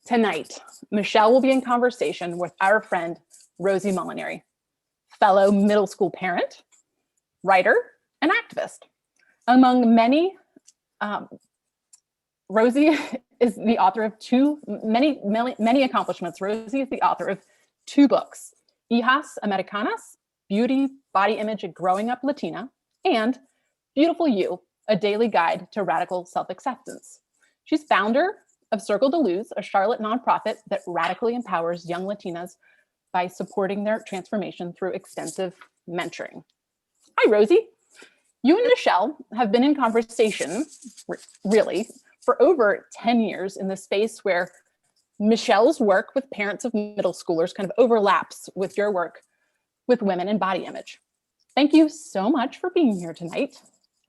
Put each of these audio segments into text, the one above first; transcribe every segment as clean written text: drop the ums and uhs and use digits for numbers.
Tonight, Michelle will be in conversation with our friend, Rosie Molinary, fellow middle school parent, writer, and activist. Among many, Rosie is the author of many accomplishments. Rosie is the author of 2 books, Hijas Americanas, Beauty, Body Image, and Growing Up Latina, and Beautiful You, a daily guide to radical self-acceptance. She's founder of Circle de Luz, a Charlotte nonprofit that radically empowers young Latinas by supporting their transformation through extensive mentoring. Hi, Rosie. You and Michelle have been in conversation, really, for over 10 years in the space where Michelle's work with parents of middle schoolers kind of overlaps with your work with women and body image. Thank you so much for being here tonight.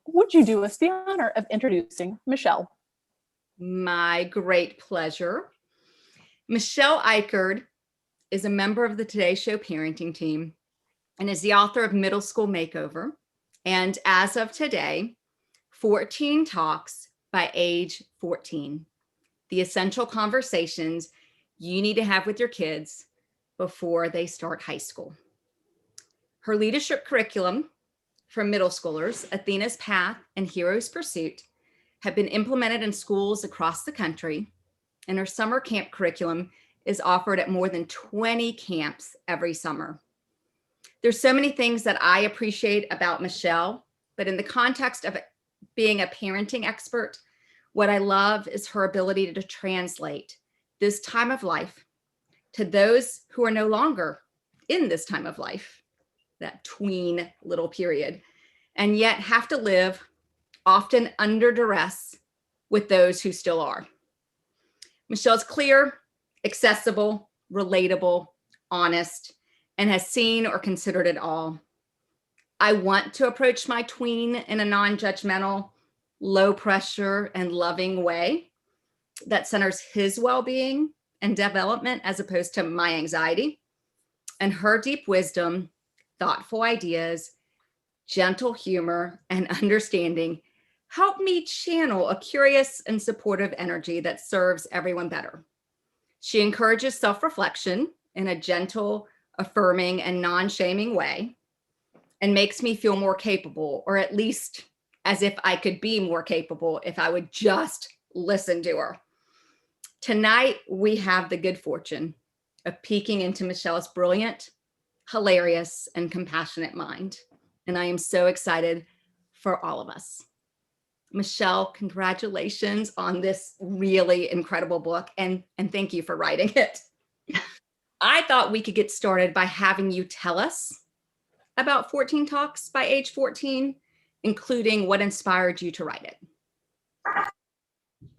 Would you do us the honor of introducing Michelle? My great pleasure. Michelle Icard is a member of the Today Show parenting team and is the author of Middle School Makeover. And as of today, 14 Talks by Age 14, the essential conversations you need to have with your kids before they start high school. Her leadership curriculum for middle schoolers, Athena's Path and Hero's Pursuit, have been implemented in schools across the country, and her summer camp curriculum is offered at more than 20 camps every summer. There's so many things that I appreciate about Michelle, but in the context of being a parenting expert, what I love is her ability to translate this time of life to those who are no longer in this time of life, that tween little period, and yet have to live often under duress with those who still are. Michelle's clear, accessible, relatable, honest, and has seen or considered it all. I want to approach my tween in a non-judgmental, low pressure, and loving way that centers his well-being and development as opposed to my anxiety. And her deep wisdom, thoughtful ideas, gentle humor, and understanding help me channel a curious and supportive energy that serves everyone better. She encourages self-reflection in a gentle, affirming, and non-shaming way, and makes me feel more capable, or at least as if I could be more capable if I would just listen to her. Tonight, we have the good fortune of peeking into Michelle's brilliant, hilarious, and compassionate mind. And I am so excited for all of us. Michelle, congratulations on this really incredible book, and thank you for writing it. I thought we could get started by having you tell us about 14 Talks by Age 14, including what inspired you to write it.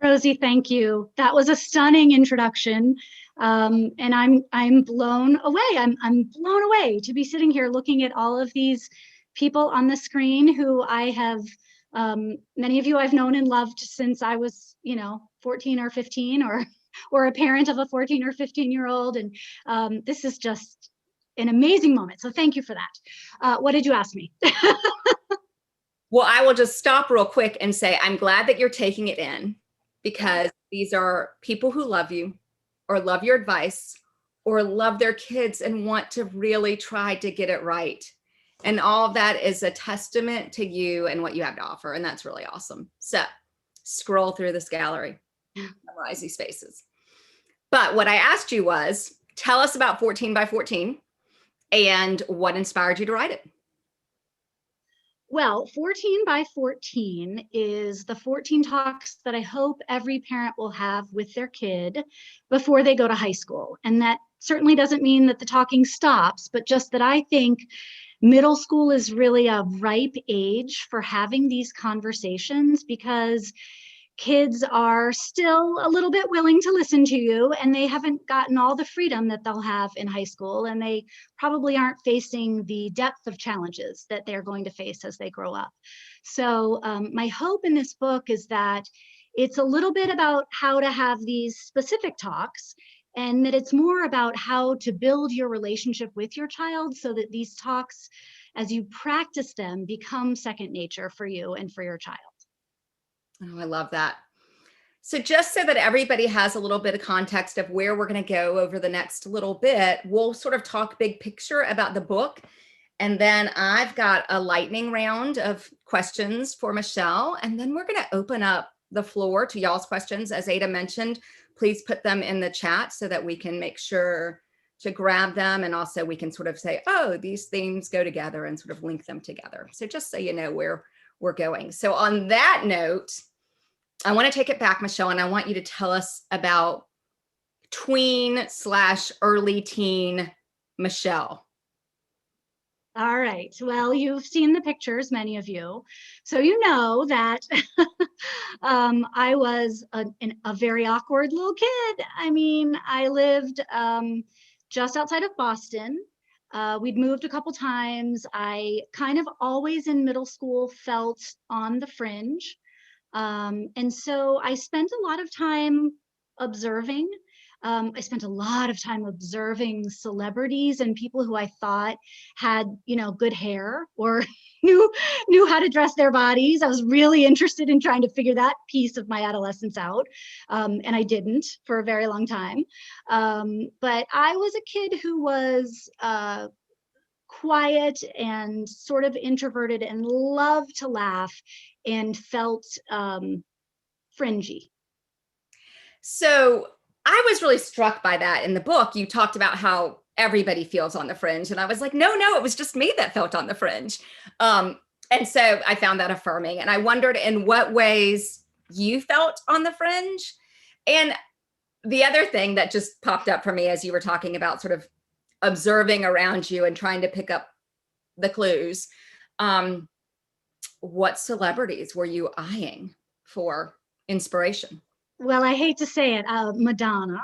Rosie, thank you. That was a stunning introduction, and I'm blown away. I'm blown away to be sitting here looking at all of these people on the screen who I have. Many of you I've known and loved since I was, 14 or 15, or a parent of a 14 or 15-year-old, and this is just an amazing moment. So thank you for that. What did you ask me? Well, I will just stop real quick and say I'm glad that you're taking it in, because these are people who love you, or love your advice, or love their kids and want to really try to get it right. And all of that is a testament to you and what you have to offer. And that's really awesome. So scroll through this gallery, memorize these spaces. But what I asked you was, tell us about 14 by 14 and what inspired you to write it. Well, 14 by 14 is the 14 talks that I hope every parent will have with their kid before they go to high school. And that certainly doesn't mean that the talking stops, but just that I think middle school is really a ripe age for having these conversations, because kids are still a little bit willing to listen to you, and they haven't gotten all the freedom that they'll have in high school, and they probably aren't facing the depth of challenges that they're going to face as they grow up. So my hope in this book is that it's a little bit about how to have these specific talks, and that it's more about how to build your relationship with your child so that these talks, as you practice them, become second nature for you and for your child. Oh, I love that. So just so that everybody has a little bit of context of where we're going to go over the next little bit, we'll sort of talk big picture about the book. And then I've got a lightning round of questions for Michelle. And then we're going to open up the floor to y'all's questions. As Ada mentioned, please put them in the chat so that we can make sure to grab them. And also we can sort of say, oh, these themes go together and sort of link them together. So just so you know where we're going. So on that note, I want to take it back, Michelle, and I want you to tell us about tween/early teen Michelle. All right. Well, you've seen the pictures, many of you. So you know that I was a very awkward little kid. I mean, I lived just outside of Boston. We'd moved a couple times. I kind of always in middle school felt on the fringe. And so I spent a lot of time observing. I spent a lot of time observing celebrities and people who I thought had, you know, good hair or knew how to dress their bodies. I was really interested in trying to figure that piece of my adolescence out. And I didn't for a very long time. But I was a kid who was quiet and sort of introverted and loved to laugh and felt fringy. So I was really struck by that in the book. You talked about how everybody feels on the fringe. And I was like, no, it was just me that felt on the fringe. And so I found that affirming. And I wondered in what ways you felt on the fringe. And the other thing that just popped up for me as you were talking about sort of observing around you and trying to pick up the clues, what celebrities were you eyeing for inspiration? Well, I hate to say it, Madonna.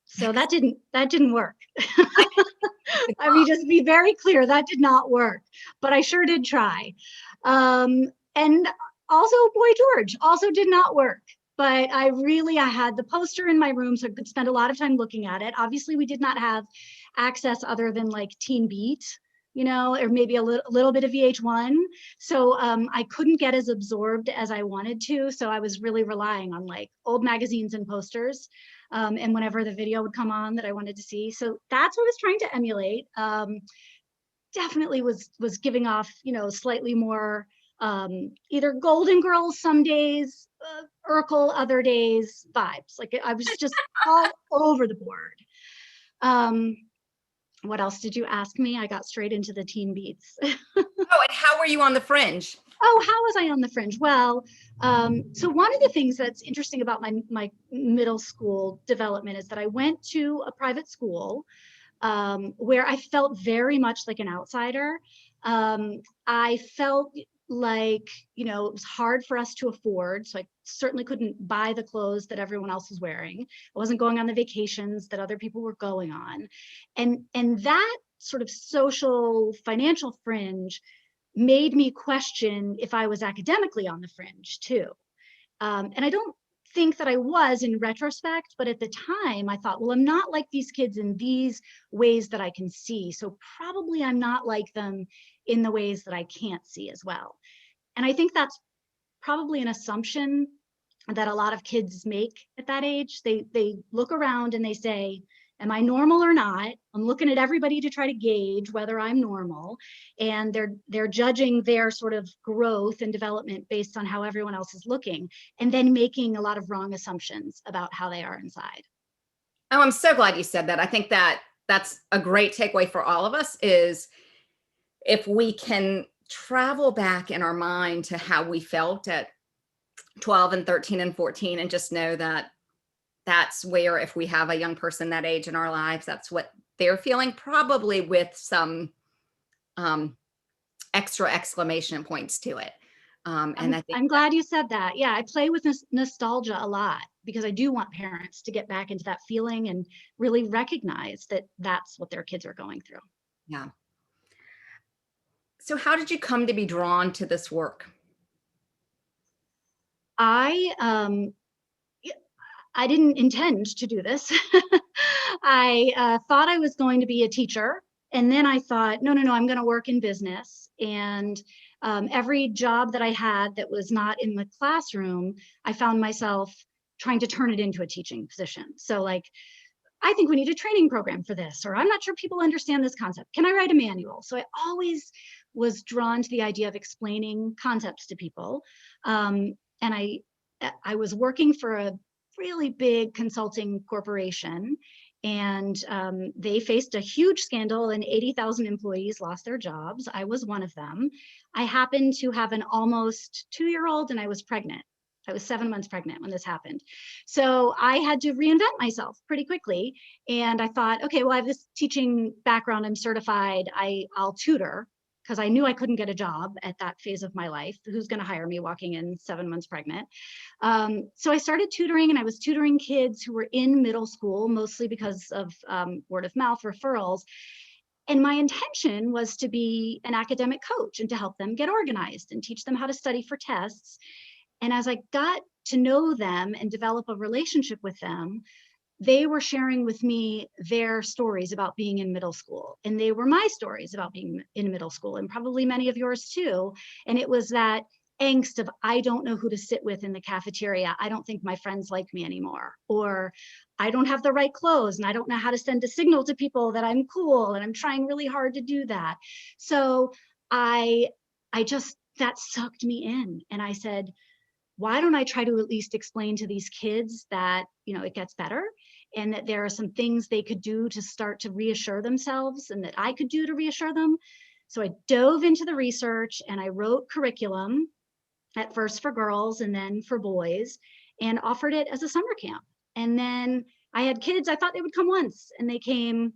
So that didn't work. I mean, just be very clear, that did not work, but I sure did try. And also Boy George also did not work. But I had the poster in my room, so I could spend a lot of time looking at it. Obviously, we did not have access other than like Teen Beat, you know, or maybe a little bit of VH1. So I couldn't get as absorbed as I wanted to. So I was really relying on like old magazines and posters. And whenever the video would come on that I wanted to see. So that's what I was trying to emulate. Definitely was giving off, you know, slightly more either Golden Girls some days, Urkel other days vibes. Like I was just all over the board. What else did you ask me? I got straight into the teen beats. Oh, and how were you on the fringe? Oh, how was I on the fringe? Well, so one of the things that's interesting about my middle school development is that I went to a private school where I felt very much like an outsider. I felt like, you know, it was hard for us to afford. So I certainly couldn't buy the clothes that everyone else was wearing. I wasn't going on the vacations that other people were going on. And that sort of social financial fringe made me question if I was academically on the fringe too. And I don't think that I was in retrospect, but at the time I thought, well, I'm not like these kids in these ways that I can see. So probably I'm not like them in the ways that I can't see as well. And I think that's probably an assumption that a lot of kids make at that age. They look around and they say, am I normal or not? I'm looking at everybody to try to gauge whether I'm normal. And they're judging their sort of growth and development based on how everyone else is looking, and then making a lot of wrong assumptions about how they are inside. Oh, I'm so glad you said that. I think that that's a great takeaway for all of us, is if we can travel back in our mind to how we felt at 12 and 13 and 14 and just know that that's where, if we have a young person that age in our lives, that's what they're feeling, probably with some extra exclamation points to it. And I'm glad you said that. Yeah, I play with nostalgia a lot because I do want parents to get back into that feeling and really recognize that that's what their kids are going through. Yeah. So how did you come to be drawn to this work? I didn't intend to do this. I thought I was going to be a teacher. And then I thought, no, I'm going to work in business. And every job that I had that was not in the classroom, I found myself trying to turn it into a teaching position. So like, I think we need a training program for this, or I'm not sure people understand this concept. Can I write a manual? So I always was drawn to the idea of explaining concepts to people. And I was working for a really big consulting corporation, and they faced a huge scandal and 80,000 employees lost their jobs. I was one of them. I happened to have an almost 2-year-old and I was pregnant. I was 7 months pregnant when this happened. So I had to reinvent myself pretty quickly. And I thought, okay, well, I have this teaching background. I'm certified. I'll tutor, because I knew I couldn't get a job at that phase of my life. Who's going to hire me walking in 7 months pregnant? So I started tutoring, and I was tutoring kids who were in middle school, mostly because of word of mouth referrals. And my intention was to be an academic coach and to help them get organized and teach them how to study for tests. And as I got to know them and develop a relationship with them, they were sharing with me their stories about being in middle school. And they were my stories about being in middle school, and probably many of yours too. And it was that angst of, I don't know who to sit with in the cafeteria. I don't think my friends like me anymore. Or I don't have the right clothes and I don't know how to send a signal to people that I'm cool, and I'm trying really hard to do that. So that sucked me in. And I said, why don't I try to at least explain to these kids that, it gets better, and that there are some things they could do to start to reassure themselves, and that I could do to reassure them. So I dove into the research and I wrote curriculum, at first for girls and then for boys, and offered it as a summer camp. And then I had kids, I thought they would come once, and they came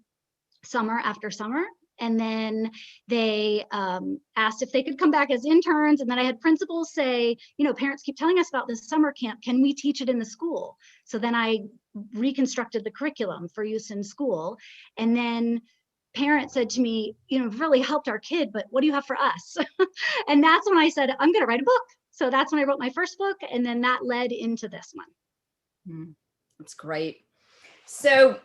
summer after summer. And then they asked if they could come back as interns. And then I had principals say, parents keep telling us about this summer camp. Can we teach it in the school? So then I reconstructed the curriculum for use in school. And then parents said to me, really helped our kid, but what do you have for us? And that's when I said, I'm going to write a book. So that's when I wrote my first book. And then that led into this one. That's great. So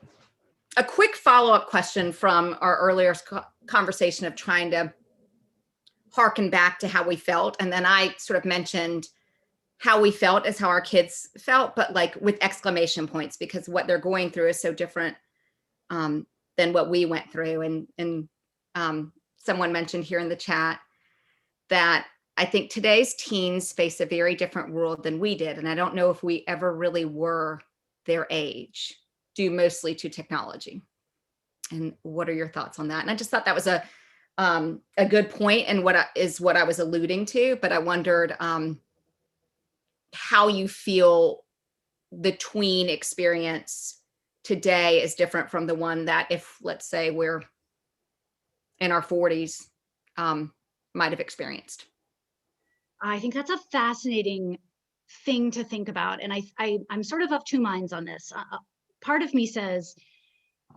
a quick follow-up question from our earlier conversation of trying to harken back to how we felt. And then I sort of mentioned how we felt as how our kids felt, but like with exclamation points, because what they're going through is so different than what we went through. And someone mentioned here in the chat that I think today's teens face a very different world than we did. And I don't know if we ever really were their age, due mostly to technology. And what are your thoughts on that? And I just thought that was a good point, and what I was alluding to. But I wondered how you feel the tween experience today is different from the one that, if let's say we're in our 40s, might have experienced. I think that's a fascinating thing to think about. And I'm sort of two minds on this. Part of me says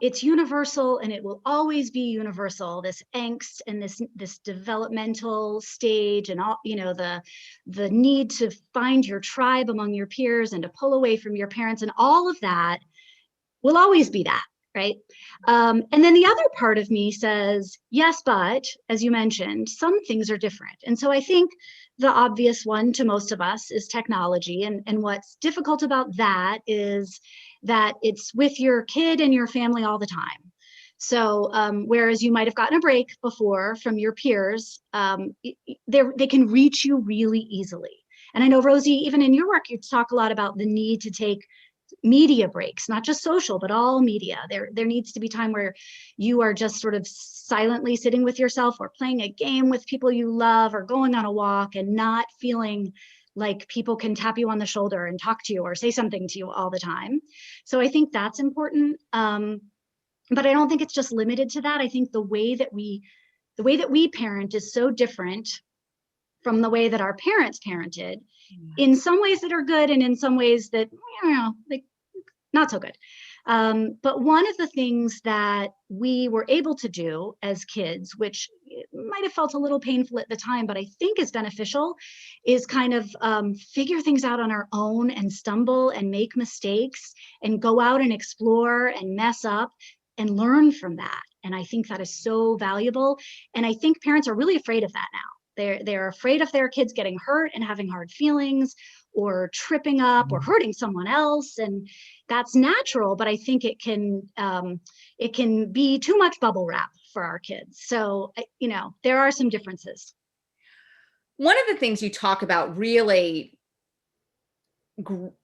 it's universal and it will always be universal, this angst and this developmental stage, and all, the need to find your tribe among your peers and to pull away from your parents, and all of that will always be that, right? And then the other part of me says, yes, but as you mentioned, some things are different. And so I think the obvious one to most of us is technology. And what's difficult about that is that it's with your kid and your family all the time. So whereas you might have gotten a break before from your peers, they can reach you really easily. And I know, Rosie, even in your work, you talk a lot about the need to take media breaks, not just social, but all media. There needs to be time where you are just sort of silently sitting with yourself, or playing a game with people you love, or going on a walk, and not feeling like people can tap you on the shoulder and talk to you or say something to you all the time. So I think that's important. But I don't think it's just limited to that. I think the way that we parent is so different from the way that our parents parented, in some ways that are good, and in some ways that, like not so good. But one of the things that we were able to do as kids, which might have felt a little painful at the time, but I think is beneficial, is kind of figure things out on our own, and stumble and make mistakes and go out and explore and mess up and learn from that. And I think that is so valuable. And I think parents are really afraid of that now. They're afraid of their kids getting hurt and having hard feelings or tripping up or hurting someone else. And that's natural, but I think it can be too much bubble wrap for our kids. So, there are some differences. One of the things you talk about really,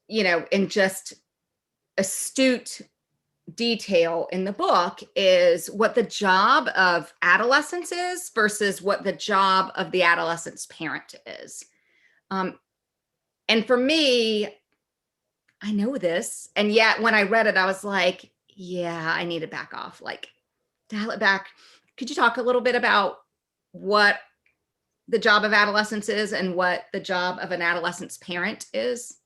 in just astute detail in the book is what the job of adolescence is versus what the job of the adolescent's parent is. And for me, I know this. And yet when I read it, I was like, yeah, I need to back off, like dial it back. Could you talk a little bit about what the job of adolescence is and what the job of an adolescent's parent is?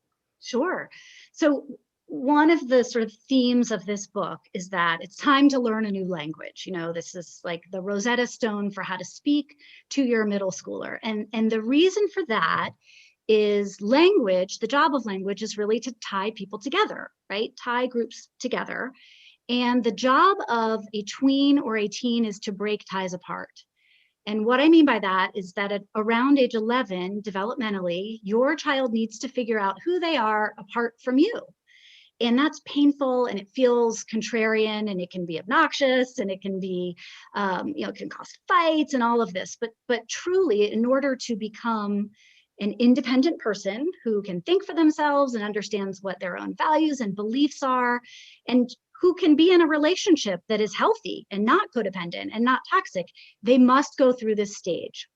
Sure. So one of the sort of themes of this book is that it's time to learn a new language. This is like the Rosetta Stone for how to speak to your middle schooler. And the reason for that is language. The job of language is really to tie people together, right? Tie groups together. And the job of a tween or a teen is to break ties apart. And what I mean by that is that at around age 11, developmentally, your child needs to figure out who they are apart from you. And that's painful, and it feels contrarian, and it can be obnoxious, and it can be, it can cause fights and all of this. But truly, in order to become an independent person who can think for themselves and understands what their own values and beliefs are, and who can be in a relationship that is healthy and not codependent and not toxic, they must go through this stage.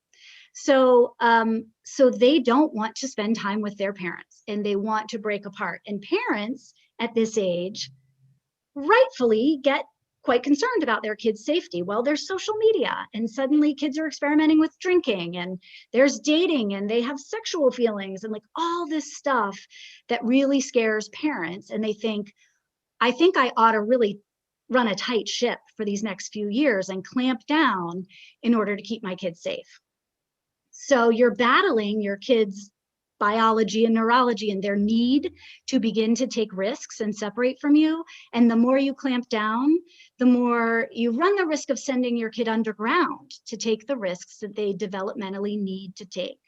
So they don't want to spend time with their parents, and they want to break apart. And parents at this age rightfully get quite concerned about their kids' safety. Well, there's social media, and suddenly kids are experimenting with drinking, and there's dating, and they have sexual feelings, and like all this stuff that really scares parents. And they think, I think I ought to really run a tight ship for these next few years and clamp down in order to keep my kids safe. So you're battling your kids' biology and neurology and their need to begin to take risks and separate from you. And the more you clamp down, the more you run the risk of sending your kid underground to take the risks that they developmentally need to take.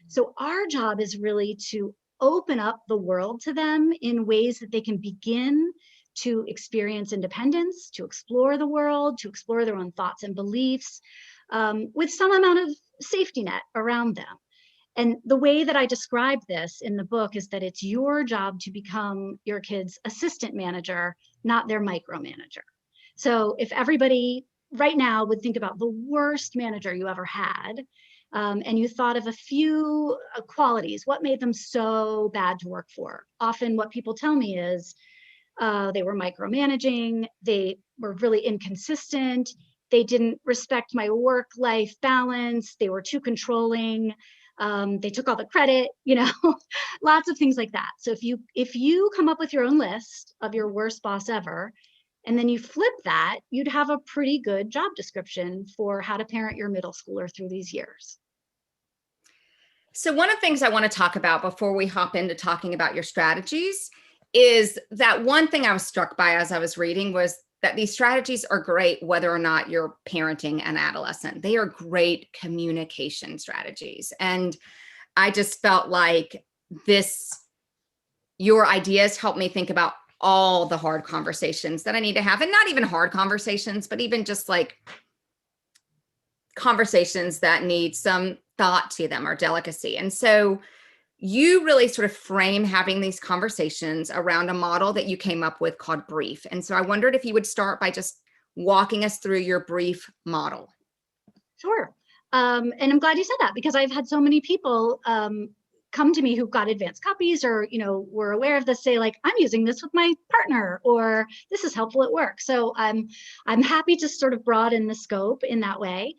So our job is really to open up the world to them in ways that they can begin to experience independence, to explore the world, to explore their own thoughts and beliefs, with some amount of safety net around them. And the way that I describe this in the book is that it's your job to become your kid's assistant manager, not their micromanager. So if everybody right now would think about the worst manager you ever had, and you thought of a few qualities, what made them so bad to work for? Often what people tell me is they were micromanaging, they were really inconsistent, they didn't respect my work-life balance, they were too controlling, they took all the credit, lots of things like that. So if you come up with your own list of your worst boss ever, and then you flip that, you'd have a pretty good job description for how to parent your middle schooler through these years. So one of the things I want to talk about before we hop into talking about your strategies is that one thing I was struck by as I was reading was that these strategies are great whether or not you're parenting an adolescent. They are great communication strategies. And I just felt like your ideas helped me think about all the hard conversations that I need to have, and not even hard conversations, but even just like conversations that need some thought to them or delicacy. And so you really sort of frame having these conversations around a model that you came up with called brief. And so I wondered if you would start by just walking us through your brief model. Sure. And I'm glad you said that, because I've had so many people come to me who've got advanced copies or, were aware of this, say like, I'm using this with my partner, or this is helpful at work. So I'm happy to sort of broaden the scope in that way.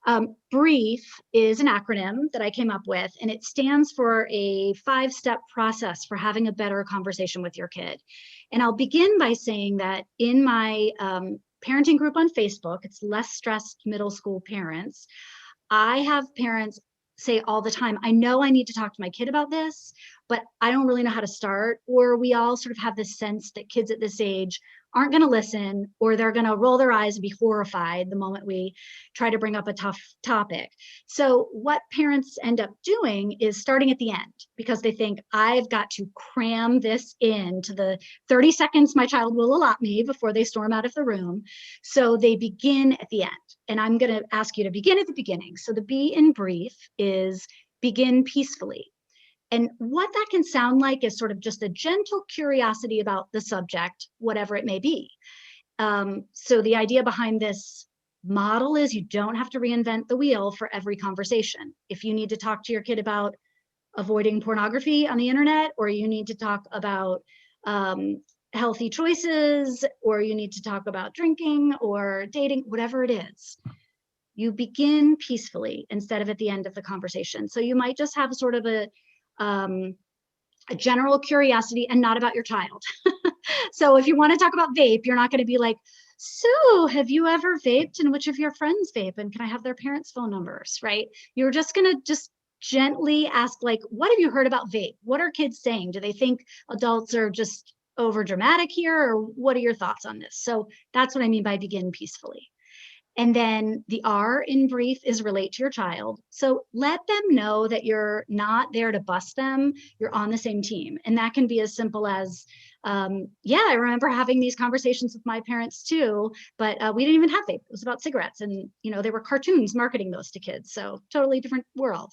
BRIEF is an acronym that I came up with, and it stands for a 5-step process for having a better conversation with your kid. And I'll begin by saying that in my parenting group on Facebook, it's Less Stressed Middle School Parents, I have parents say all the time, I know I need to talk to my kid about this, but I don't really know how to start. Or we all sort of have this sense that kids at this age aren't going to listen, or they're going to roll their eyes and be horrified the moment we try to bring up a tough topic. So what parents end up doing is starting at the end, because they think, I've got to cram this into the 30 seconds my child will allot me before they storm out of the room. So they begin at the end. And I'm going to ask you to begin at the beginning. So the be in brief is begin peacefully. And what that can sound like is sort of just a gentle curiosity about the subject, whatever it may be. So the idea behind this model is you don't have to reinvent the wheel for every conversation. If you need to talk to your kid about avoiding pornography on the internet, or you need to talk about healthy choices, or you need to talk about drinking or dating, whatever it is, you begin peacefully instead of at the end of the conversation. So you might just have sort of a general curiosity and not about your child. So if you want to talk about vape, you're not going to be like, so have you ever vaped, and which of your friends vape, and can I have their parents' phone numbers, right? You're just going to just gently ask, like, what have you heard about vape? What are kids saying? Do they think adults are just over dramatic here, or what are your thoughts on this? So that's what I mean by begin peacefully. And then the R in brief is relate to your child. So let them know that you're not there to bust them, you're on the same team. And that can be as simple as, yeah, I remember having these conversations with my parents too, but we didn't even have vape. It was about cigarettes, and there were cartoons marketing those to kids. So totally different world.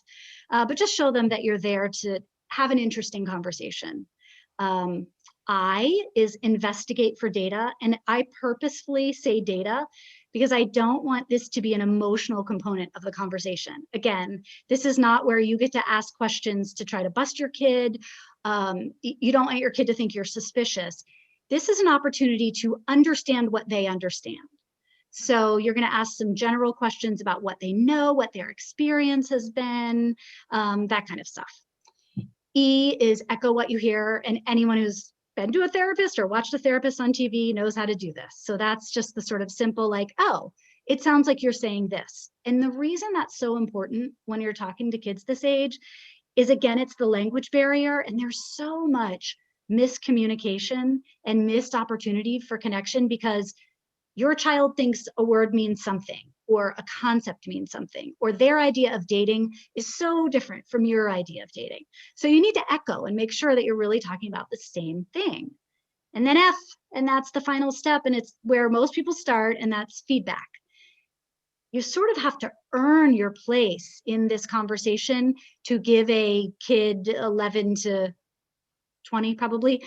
But just show them that you're there to have an interesting conversation. I is investigate for data, and I purposefully say data because I don't want this to be an emotional component of the conversation. Again, this is not where you get to ask questions to try to bust your kid. You don't want your kid to think you're suspicious. This is an opportunity to understand what they understand. So you're going to ask some general questions about what they know, what their experience has been, that kind of stuff. E is echo what you hear, and anyone who's been to a therapist or watched a therapist on TV knows how to do this. So that's just the sort of simple, like, oh, it sounds like you're saying this. And the reason that's so important when you're talking to kids this age is, again, it's the language barrier, and there's so much miscommunication and missed opportunity for connection because your child thinks a word means something, or a concept means something, or their idea of dating is so different from your idea of dating. So you need to echo and make sure that you're really talking about the same thing. And then F, and that's the final step, and it's where most people start, and that's feedback. You sort of have to earn your place in this conversation to give a kid 11 to 20 probably,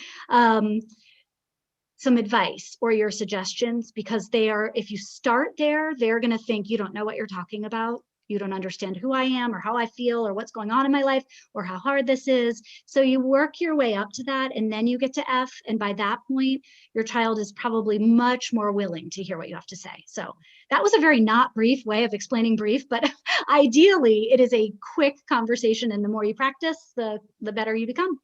some advice or your suggestions, because if you start there, they're going to think you don't know what you're talking about. You don't understand who I am or how I feel or what's going on in my life or how hard this is. So you work your way up to that, and then you get to F. And by that point, your child is probably much more willing to hear what you have to say. So that was a very not brief way of explaining brief, but ideally it is a quick conversation. And the more you practice, the better you become.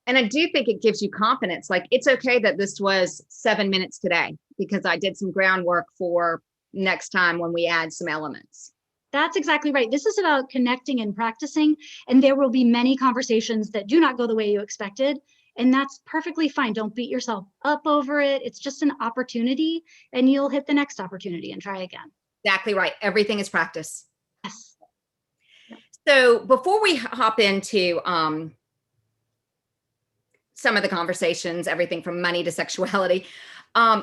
And I do think it gives you confidence. Like, it's okay that this was 7 minutes today because I did some groundwork for next time when we add some elements. That's exactly right. This is about connecting and practicing, and there will be many conversations that do not go the way you expected, and that's perfectly fine. Don't beat yourself up over it. It's just an opportunity, and you'll hit the next opportunity and try again. Exactly right. Everything is practice. Yes. So before we hop into some of the conversations, everything from money to sexuality,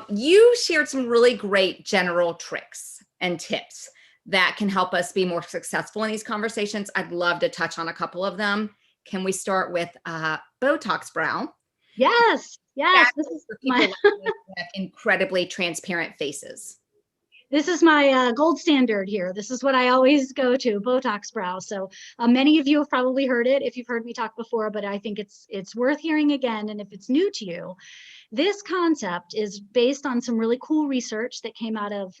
you shared some really great general tricks and tips that can help us be more successful in these conversations. I'd love to touch on a couple of them. Can we start with Botox brow? Yes. This is for people with incredibly transparent faces. This is my gold standard here. This is what I always go to, Botox brow. So many of you have probably heard it if you've heard me talk before, but I think it's worth hearing again. And if it's new to you, this concept is based on some really cool research that came out of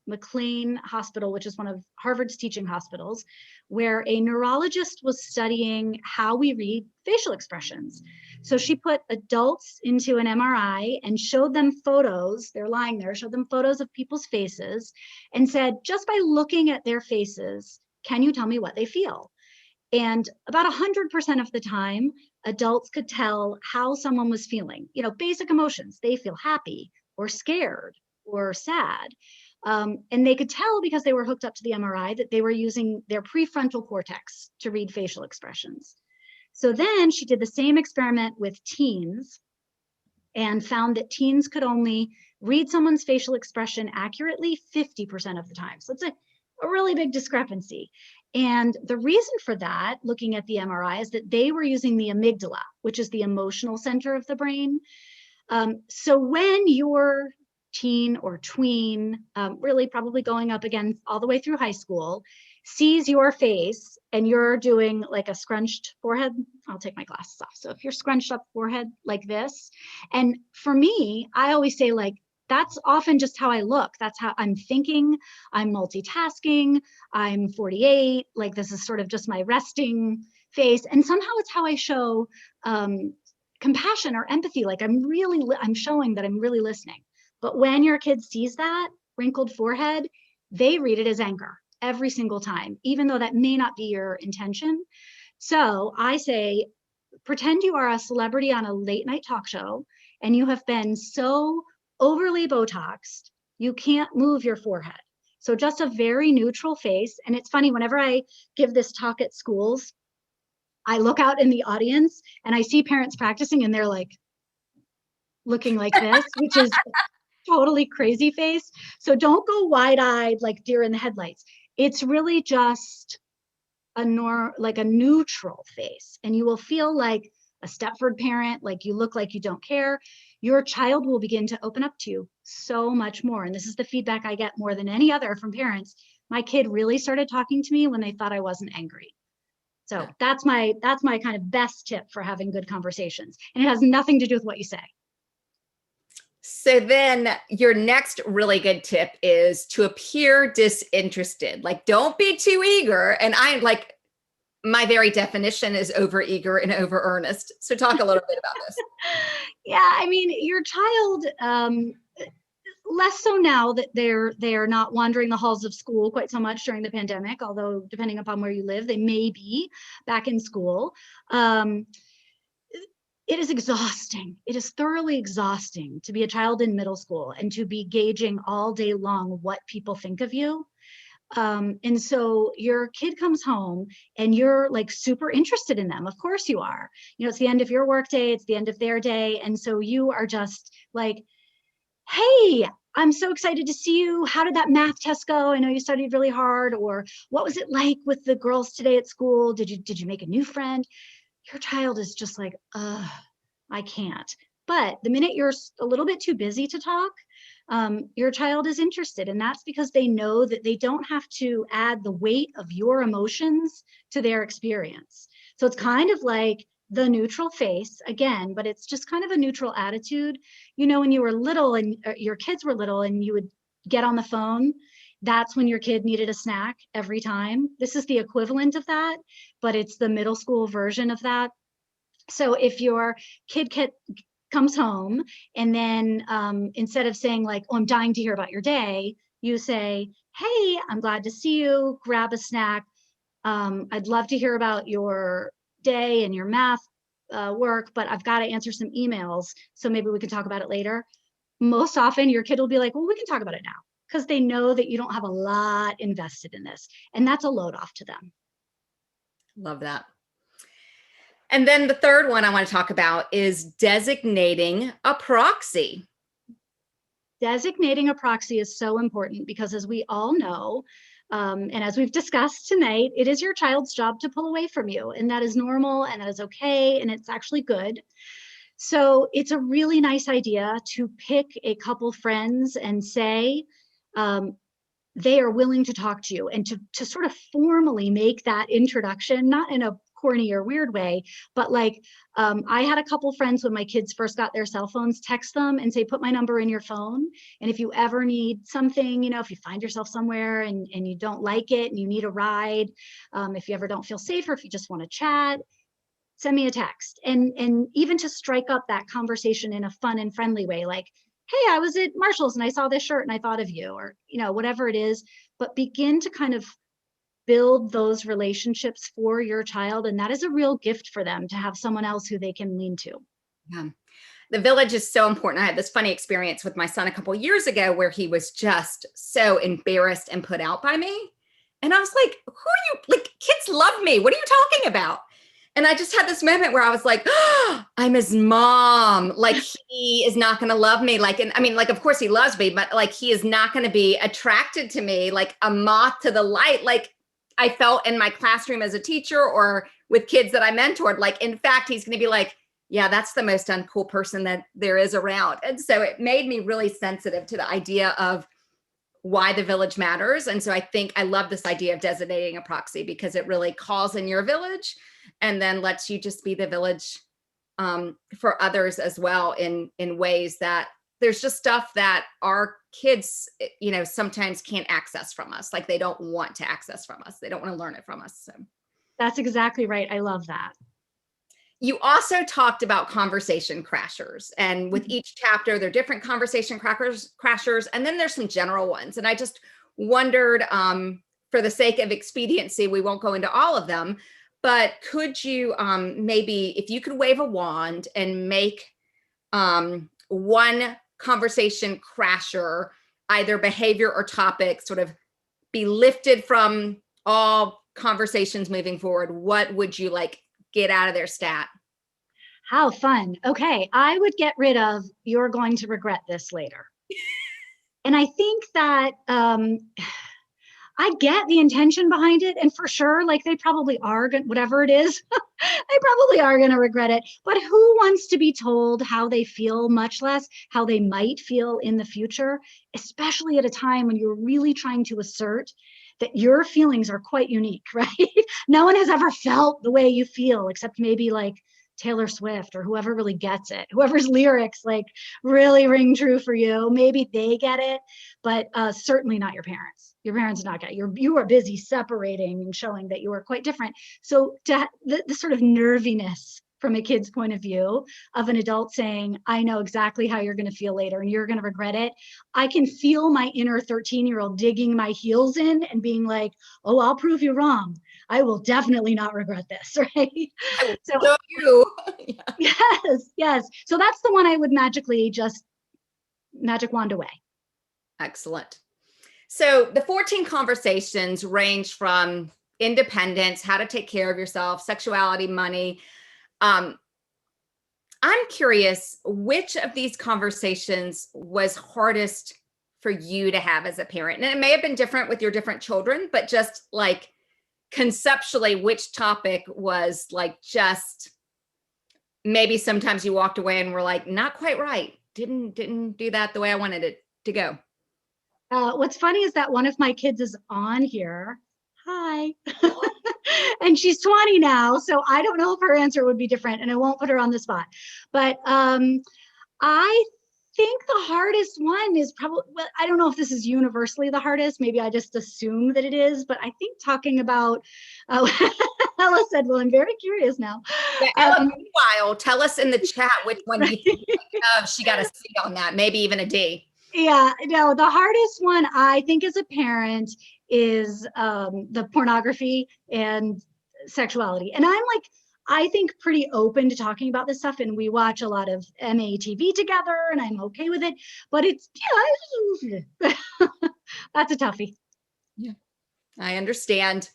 McLean Hospital, which is one of Harvard's teaching hospitals, where a neurologist was studying how we read facial expressions. So she put adults into an MRI and showed them photos, they're lying there, showed them photos of people's faces and said, just by looking at their faces, can you tell me what they feel? And about 100% of the time, adults could tell how someone was feeling, basic emotions. They feel happy or scared or sad. And they could tell because they were hooked up to the MRI that they were using their prefrontal cortex to read facial expressions. So then she did the same experiment with teens and found that teens could only read someone's facial expression accurately 50% of the time. So it's a really big discrepancy. And the reason for that, looking at the MRI, is that they were using the amygdala, which is the emotional center of the brain. So when your teen or tween, really probably going up again all the way through high school, sees your face and you're doing like a scrunched forehead, I'll take my glasses off. So if you're scrunched up forehead like this, and for me, I always say like, that's often just how I look. That's how I'm thinking. I'm multitasking. I'm 48. Like this is sort of just my resting face. And somehow it's how I show compassion or empathy. Like I'm showing that I'm really listening. But when your kid sees that wrinkled forehead, they read it as anger every single time, even though that may not be your intention. So I say, pretend you are a celebrity on a late night talk show and you have been so overly Botoxed, you can't move your forehead. So just a very neutral face. And it's funny, whenever I give this talk at schools, I look out in the audience and I see parents practicing and they're like looking like this, which is totally crazy face. So don't go wide-eyed like deer in the headlights. It's really just a neutral face, and you will feel like a Stepford parent, like you look like you don't care. Your child will begin to open up to you so much more. And this is the feedback I get more than any other from parents. My kid really started talking to me when they thought I wasn't angry. So that's my kind of best tip for having good conversations. And it has nothing to do with what you say. So then your next really good tip is to appear disinterested. Like, don't be too eager. And I'm like, my very definition is over eager and over earnest. So talk a little bit about this. Yeah, I mean, your child, less so now that they are not wandering the halls of school quite so much during the pandemic, although depending upon where you live, they may be back in school. It is exhausting. It is thoroughly exhausting to be a child in middle school and to be gauging all day long what people think of you. And so your kid comes home and you're like super interested in them. Of course you are. It's the end of your work day. It's the end of their day. And so you are just like, hey, I'm so excited to see you. How did that math test go? I know you studied really hard. Or what was it like with the girls today at school? Did you make a new friend? Your child is just like, I can't. But the minute you're a little bit too busy to talk, your child is interested. And that's because they know that they don't have to add the weight of your emotions to their experience. So it's kind of like the neutral face again, but it's just kind of a neutral attitude. When you were little and your kids were little and you would get on the phone, that's when your kid needed a snack every time. This is the equivalent of that, but it's the middle school version of that. So if your kid comes home and then instead of saying like, oh, I'm dying to hear about your day, you say, hey, I'm glad to see you, grab a snack. I'd love to hear about your day and your math work, but I've got to answer some emails. So maybe we can talk about it later. Most often your kid will be like, well, we can talk about it now, because they know that you don't have a lot invested in this. And that's a load off to them. Love that. And then the third one I want to talk about is designating a proxy. Designating a proxy is so important because, as we all know, and as we've discussed tonight, it is your child's job to pull away from you. And that is normal and that is okay. And it's actually good. So it's a really nice idea to pick a couple friends and say, they are willing to talk to you, and to sort of formally make that introduction, not in a corny or weird way, but like I had a couple friends when my kids first got their cell phones, text them and say, put my number in your phone. And if you ever need something, if you find yourself somewhere and you don't like it and you need a ride, if you ever don't feel safe or if you just want to chat, send me a text. And even to strike up that conversation in a fun and friendly way, like, hey, I was at Marshall's and I saw this shirt and I thought of you, or, whatever it is, but begin to kind of build those relationships for your child. And that is a real gift for them to have someone else who they can lean to. Yeah. The village is so important. I had this funny experience with my son a couple of years ago where he was just so embarrassed and put out by me. And I was like, who are you? Like, kids love me. What are you talking about? And I just had this moment where I was like, oh, I'm his mom. Like, he is not going to love me. Like, and I mean, like, of course he loves me, but like, he is not going to be attracted to me like a moth to the light. Like I felt in my classroom as a teacher or with kids that I mentored. Like, in fact, he's going to be like, yeah, that's the most uncool person that there is around. And so it made me really sensitive to the idea of why the village matters. And so I think I love this idea of designating a proxy because it really calls in your village and then lets you just be the village for others as well in ways that there's just stuff that our kids, you know, sometimes can't access from us. Like they don't want to access from us. They don't want to learn it from us. So. That's exactly right. I love that. You also talked about conversation crashers, and with each chapter, there are different conversation crashers, and then there's some general ones. And I just wondered, for the sake of expediency, we won't go into all of them, but could you maybe, if you could wave a wand and make one conversation crasher, either behavior or topic, sort of be lifted from all conversations moving forward, what would you like get out of their stat? How fun. Okay, I would get rid of "you're going to regret this later." And I think that I get the intention behind it, and for sure, like they probably are going, whatever it is, they probably are going to regret it. But who wants to be told how they feel, much less how they might feel in the future, especially at a time when you're really trying to assert that your feelings are quite unique, right? No one has ever felt the way you feel, except maybe like Taylor Swift or whoever really gets it, whoever's lyrics like really ring true for you. Maybe they get it, but certainly not your parents. Your parents do not get it. You are busy separating and showing that you are quite different. So to the sort of nerviness from a kid's point of view of an adult saying, I know exactly how you're going to feel later and you're going to regret it. I can feel my inner 13-year-old digging my heels in and being like, oh, I'll prove you wrong. I will definitely not regret this, right? So you. yes. So that's the one I would magically just magic wand away. Excellent. So the 14 conversations range from independence, how to take care of yourself, sexuality, money. I'm curious, which of these conversations was hardest for you to have as a parent? And it may have been different with your different children, but just like conceptually, which topic was like just maybe sometimes you walked away and were like, not quite right. Didn't do that the way I wanted it to go. What's funny is that one of my kids is on here. Hi. And she's 20 now, so I don't know if her answer would be different, and I won't put her on the spot. But I think the hardest one is probably, well, I don't know if this is universally the hardest. Maybe I just assume that it is, but I think talking about, Ella said, well, I'm very curious now. Yeah, Ella, meanwhile, tell us in the chat which one you think she got a C on that, maybe even a D. Yeah, no, the hardest one I think as a parent is the pornography and sexuality. And I'm like, I think pretty open to talking about this stuff, and we watch a lot of MATV together and I'm okay with it, but it's, yeah, that's a toughie. Yeah, I understand.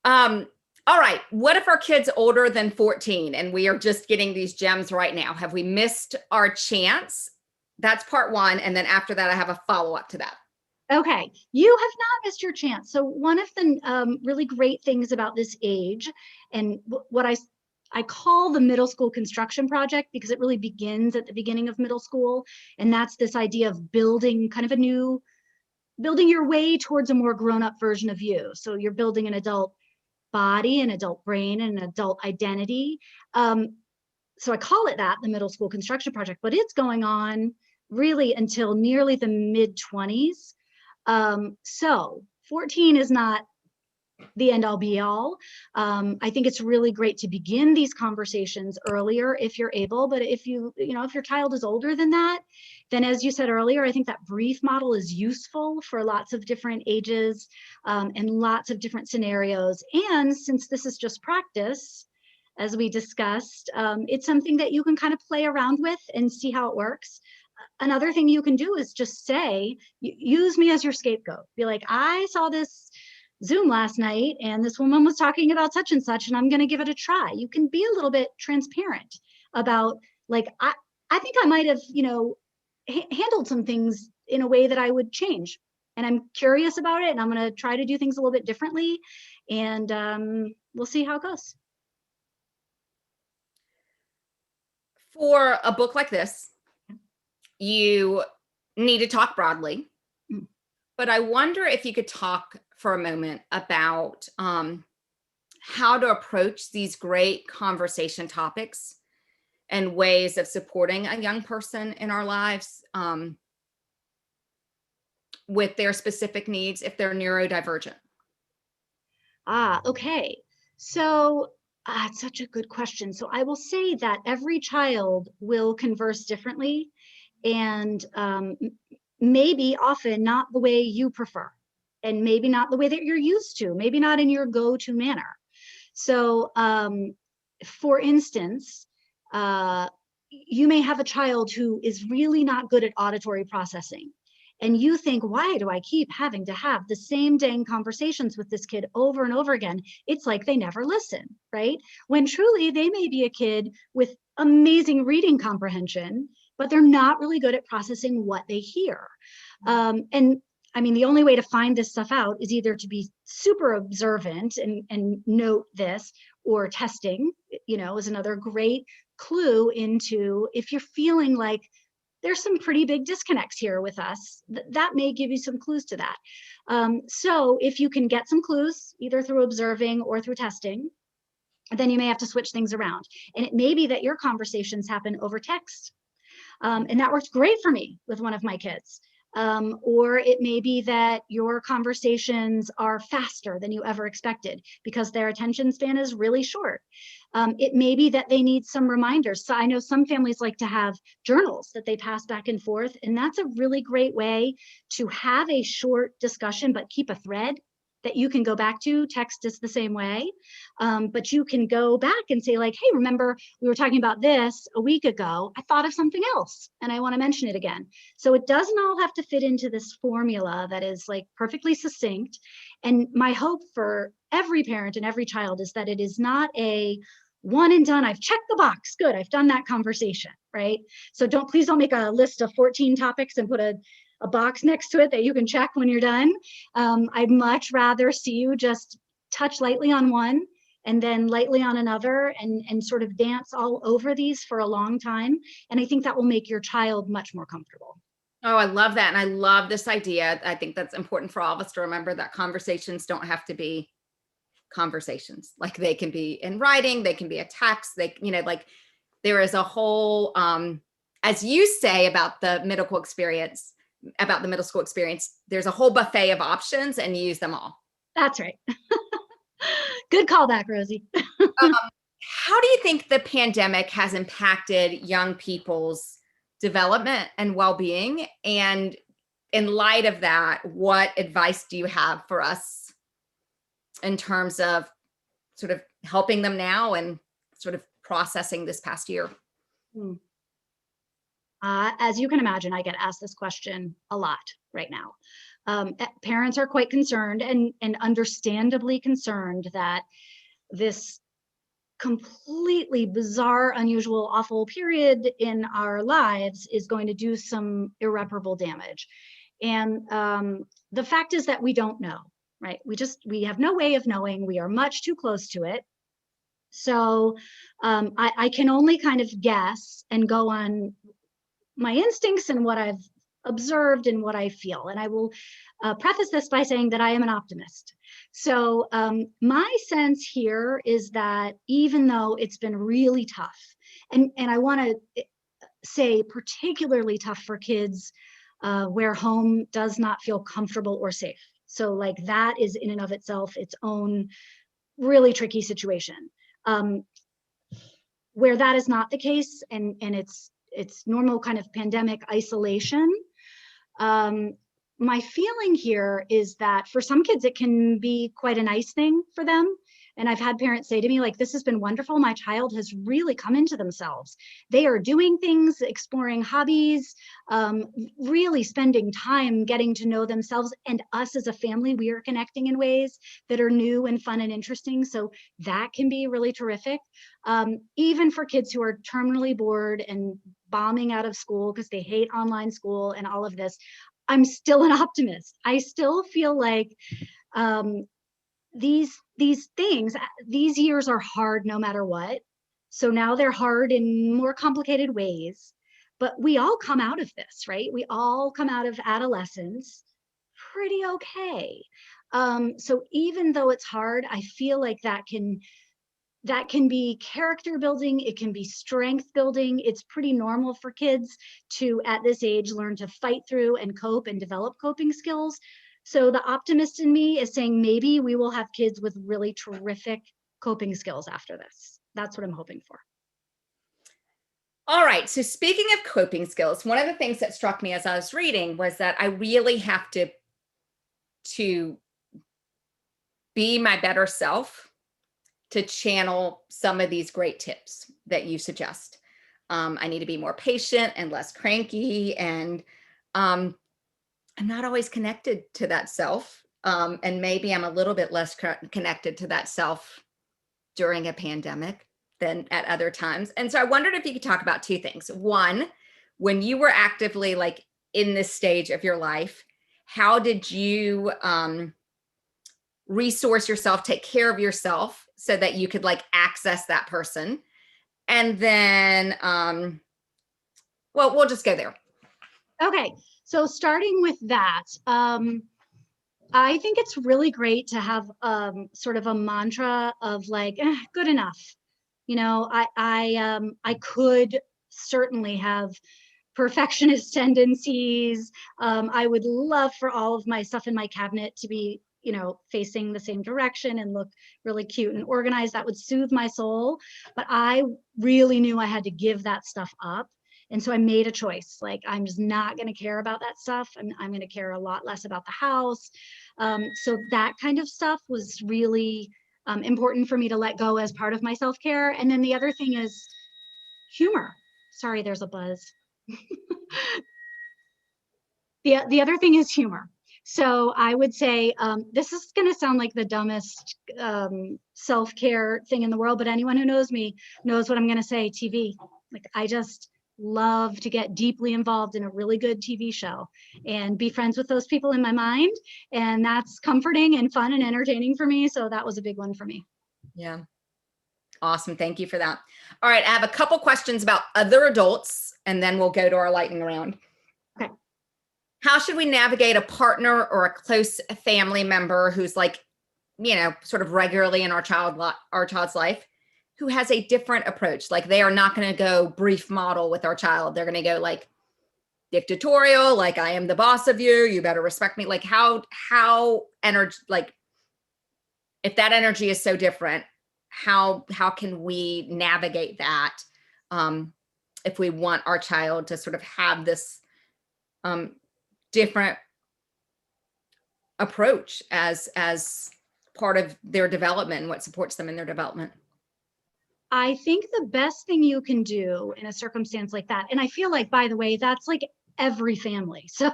All right, what if our kid's older than 14 and we are just getting these gems right now? Have we missed our chance? That's part one. And then after that, I have a follow-up to that. Okay, you have not missed your chance. So one of the really great things about this age, and what I call the middle school construction project, because it really begins at the beginning of middle school, and that's this idea of building kind of building your way towards a more grown-up version of you. So you're building an adult body, an adult brain, and an adult identity. So I call it that, the middle school construction project, but it's going on really until nearly the mid-20s. So 14 is not the end all be all. I think it's really great to begin these conversations earlier if you're able, but if if your child is older than that, then as you said earlier, I think that brief model is useful for lots of different ages and lots of different scenarios. And since this is just practice, as we discussed, it's something that you can kind of play around with and see how it works. Another thing you can do is just say, use me as your scapegoat. Be like, I saw this Zoom last night and this woman was talking about such and such, and I'm going to give it a try. You can be a little bit transparent about, like, I think I might have, handled some things in a way that I would change. And I'm curious about it, and I'm going to try to do things a little bit differently. And we'll see how it goes. For a book like this, you need to talk broadly, but I wonder if you could talk for a moment about how to approach these great conversation topics and ways of supporting a young person in our lives with their specific needs if they're neurodivergent. Okay. So it's such a good question. So I will say that every child will converse differently, and maybe often not the way you prefer, and maybe not the way that you're used to, maybe not in your go-to manner. So for instance, you may have a child who is really not good at auditory processing. And you think, why do I keep having to have the same dang conversations with this kid over and over again? It's like they never listen, right? When truly they may be a kid with amazing reading comprehension, but they're not really good at processing what they hear. And I mean, the only way to find this stuff out is either to be super observant and note this, or testing, is another great clue into if you're feeling like there's some pretty big disconnects here with us, that may give you some clues to that. So if you can get some clues, either through observing or through testing, then you may have to switch things around. And it may be that your conversations happen over text. And that worked great for me with one of my kids. Or it may be that your conversations are faster than you ever expected because their attention span is really short. It may be that they need some reminders. So I know some families like to have journals that they pass back and forth, and that's a really great way to have a short discussion, but keep a thread that you can go back to. Text is the same way, but you can go back and say, like, hey, remember we were talking about this a week ago. I thought of something else and I want to mention it again. So it doesn't all have to fit into this formula that is like perfectly succinct. And my hope for every parent and every child is that it is not a one and done. I've checked the box. Good. I've done that conversation, right? So please don't make a list of 14 topics and put a box next to it that you can check when you're done. I'd much rather see you just touch lightly on one and then lightly on another and sort of dance all over these for a long time. And I think that will make your child much more comfortable. Oh, I love that. And I love this idea. I think that's important for all of us to remember that conversations don't have to be conversations. Like they can be in writing, they can be a text, like there is a whole, as you say about the middle school experience, there's a whole buffet of options and you use them all. That's right. Good callback, Rosie. How do you think the pandemic has impacted young people's development and well-being? And in light of that, what advice do you have for us in terms of sort of helping them now and sort of processing this past year? As you can imagine, I get asked this question a lot right now. Parents are quite concerned and understandably concerned that this completely bizarre, unusual, awful period in our lives is going to do some irreparable damage. And the fact is that we don't know, right? We have no way of knowing. We are much too close to it. So I can only kind of guess and go on my instincts and what I've observed and what I feel. And I will preface this by saying that I am an optimist. So my sense here is that even though it's been really tough, and I want to say particularly tough for kids where home does not feel comfortable or safe. So like that is in and of itself its own really tricky situation. Where that is not the case, and it's normal kind of pandemic isolation, my feeling here is that for some kids, it can be quite a nice thing for them. And I've had parents say to me, like, this has been wonderful. My child has really come into themselves. They are doing things, exploring hobbies, really spending time getting to know themselves and us as a family. We are connecting in ways that are new and fun and interesting. So that can be really terrific. Even for kids who are terminally bored and bombing out of school because they hate online school and all of this, I'm still an optimist. I still feel like these years are hard no matter what. So now they're hard in more complicated ways, but we all come out of this, right? We all come out of adolescence pretty okay. So even though it's hard, I feel like that can be character building. It can be strength building. It's pretty normal for kids to, at this age, learn to fight through and cope and develop coping skills. So the optimist in me is saying maybe we will have kids with really terrific coping skills after this. That's what I'm hoping for. All right. So speaking of coping skills, one of the things that struck me as I was reading was that I really have to be my better self to channel some of these great tips that you suggest. I need to be more patient and less cranky, and I'm not always connected to that self. And maybe I'm a little bit less connected to that self during a pandemic than at other times. And so I wondered if you could talk about two things. One, when you were actively like in this stage of your life, how did you resource yourself, take care of yourself so that you could like access that person? And then, well, we'll just go there. Okay. So starting with that, I think it's really great to have sort of a mantra of like, good enough. You know, I could certainly have perfectionist tendencies. I would love for all of my stuff in my cabinet to be, you know, facing the same direction and look really cute and organized. That would soothe my soul. But I really knew I had to give that stuff up. And so I made a choice, like, I'm just not going to care about that stuff. I'm going to care a lot less about the house. So that kind of stuff was really important for me to let go as part of my self-care. And then the other thing is humor. Sorry, there's a buzz. The other thing is humor. So I would say, this is going to sound like the dumbest self-care thing in the world, but anyone who knows me knows what I'm going to say, TV. Like, I just love to get deeply involved in a really good TV show and be friends with those people in my mind. And that's comforting and fun and entertaining for me. So that was a big one for me. Yeah. Awesome. Thank you for that. All right. I have a couple questions about other adults, and then we'll go to our lightning round. Okay. How should we navigate a partner or a close family member who's like, you know, sort of regularly in our child's life, who has a different approach? Like, they are not going to go brief model with our child. They're going to go like dictatorial, like, I am the boss of you, you better respect me. Like, how energy, like, if that energy is so different, how can we navigate that if we want our child to sort of have this different approach as part of their development and what supports them in their development? I think the best thing you can do in a circumstance like that, and I feel like, by the way, that's like every family. So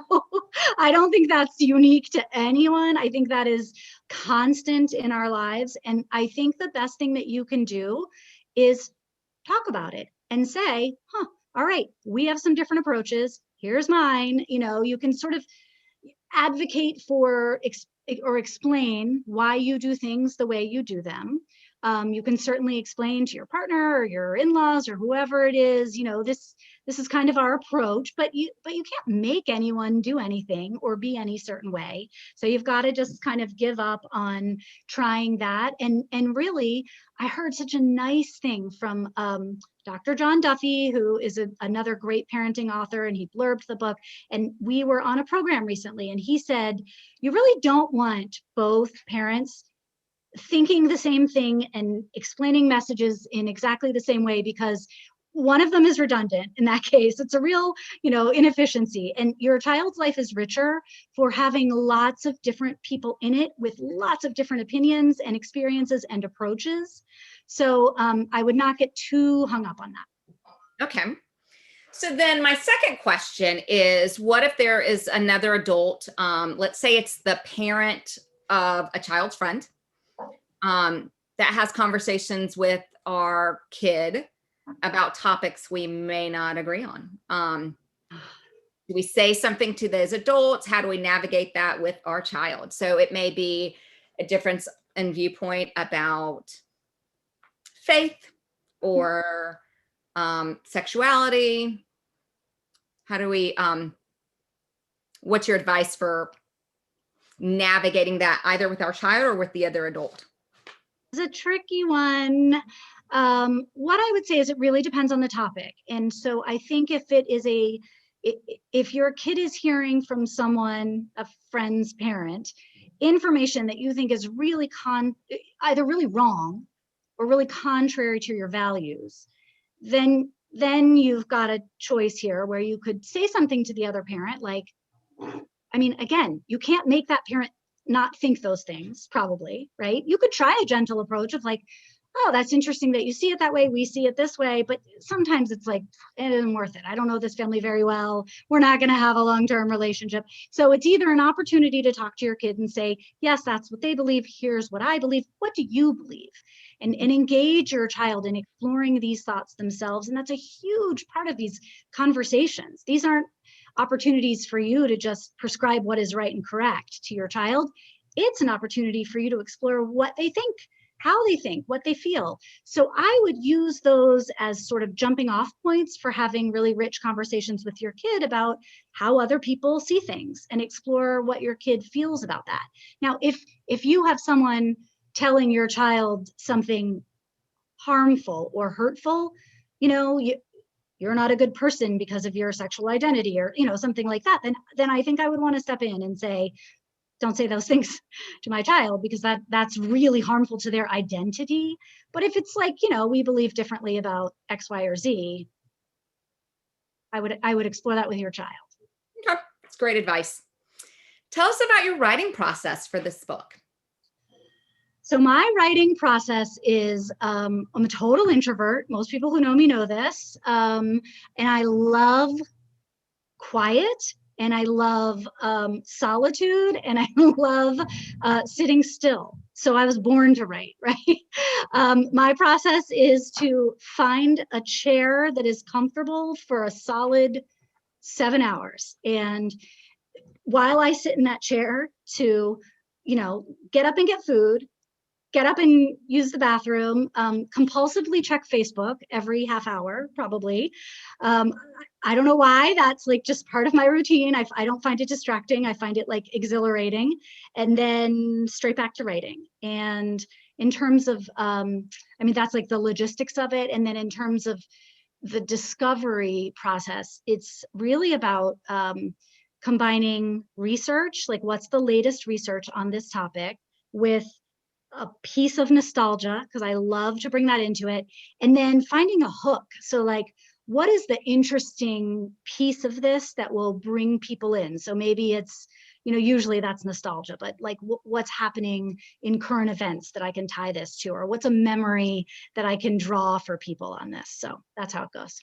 I don't think that's unique to anyone. I think that is constant in our lives. And I think the best thing that you can do is talk about it and say, all right, we have some different approaches. Here's mine. You know, you can sort of advocate for or explain why you do things the way you do them. You can certainly explain to your partner or your in-laws or whoever it is, this is kind of our approach, but you can't make anyone do anything or be any certain way. So you've got to just kind of give up on trying that. And really, I heard such a nice thing from Dr. John Duffy, who is another great parenting author, and he blurbed the book. And we were on a program recently, and he said, you really don't want both parents thinking the same thing and explaining messages in exactly the same way, because one of them is redundant. In that case, it's a real, inefficiency, and your child's life is richer for having lots of different people in it with lots of different opinions and experiences and approaches. So I would not get too hung up on that. Okay. So then my second question is, what if there is another adult, let's say it's the parent of a child's friend, that has conversations with our kid about topics we may not agree on. Do we say something to those adults? How do we navigate that with our child? So it may be a difference in viewpoint about faith or sexuality. How do we, what's your advice for navigating that either with our child or with the other adult? It's a tricky one. What I would say is it really depends on the topic. And so I think if your kid is hearing from someone, a friend's parent, information that you think is really either really wrong or really contrary to your values, then you've got a choice here where you could say something to the other parent, like, again, you can't make that parent not think those things, probably, right? You could try a gentle approach of like, oh, that's interesting that you see it that way. We see it this way. But sometimes it's like, it isn't worth it. I don't know this family very well. We're not going to have a long-term relationship. So it's either an opportunity to talk to your kid and say, yes, that's what they believe. Here's what I believe. What do you believe? And engage your child in exploring these thoughts themselves. And that's a huge part of these conversations. These aren't opportunities for you to just prescribe what is right and correct to your child. It's an opportunity for you to explore what they think, how they think, what they feel. So I would use those as sort of jumping off points for having really rich conversations with your kid about how other people see things and explore what your kid feels about that. Now, if you have someone telling your child something harmful or hurtful, you're not a good person because of your sexual identity or, something like that, then I think I would want to step in and say, don't say those things to my child, because that's really harmful to their identity. But if it's like, we believe differently about X, Y, or Z, I would explore that with your child. Okay, that's great advice. Tell us about your writing process for this book. So my writing process is, I'm a total introvert. Most people who know me know this. And I love quiet, and I love solitude, and I love sitting still. So I was born to write, right? My process is to find a chair that is comfortable for a solid 7 hours. And while I sit in that chair to, get up and get food, get up and use the bathroom, compulsively check Facebook every half hour, probably. I don't know why, that's like just part of my routine. I don't find it distracting. I find it like exhilarating, and then straight back to writing. And in terms of, that's like the logistics of it. And then in terms of the discovery process, it's really about combining research, like what's the latest research on this topic, with a piece of nostalgia, because I love to bring that into it, and then finding a hook. So like, what is the interesting piece of this that will bring people in? So maybe it's, usually that's nostalgia, but like what's happening in current events that I can tie this to, or what's a memory that I can draw for people on this. So that's how it goes.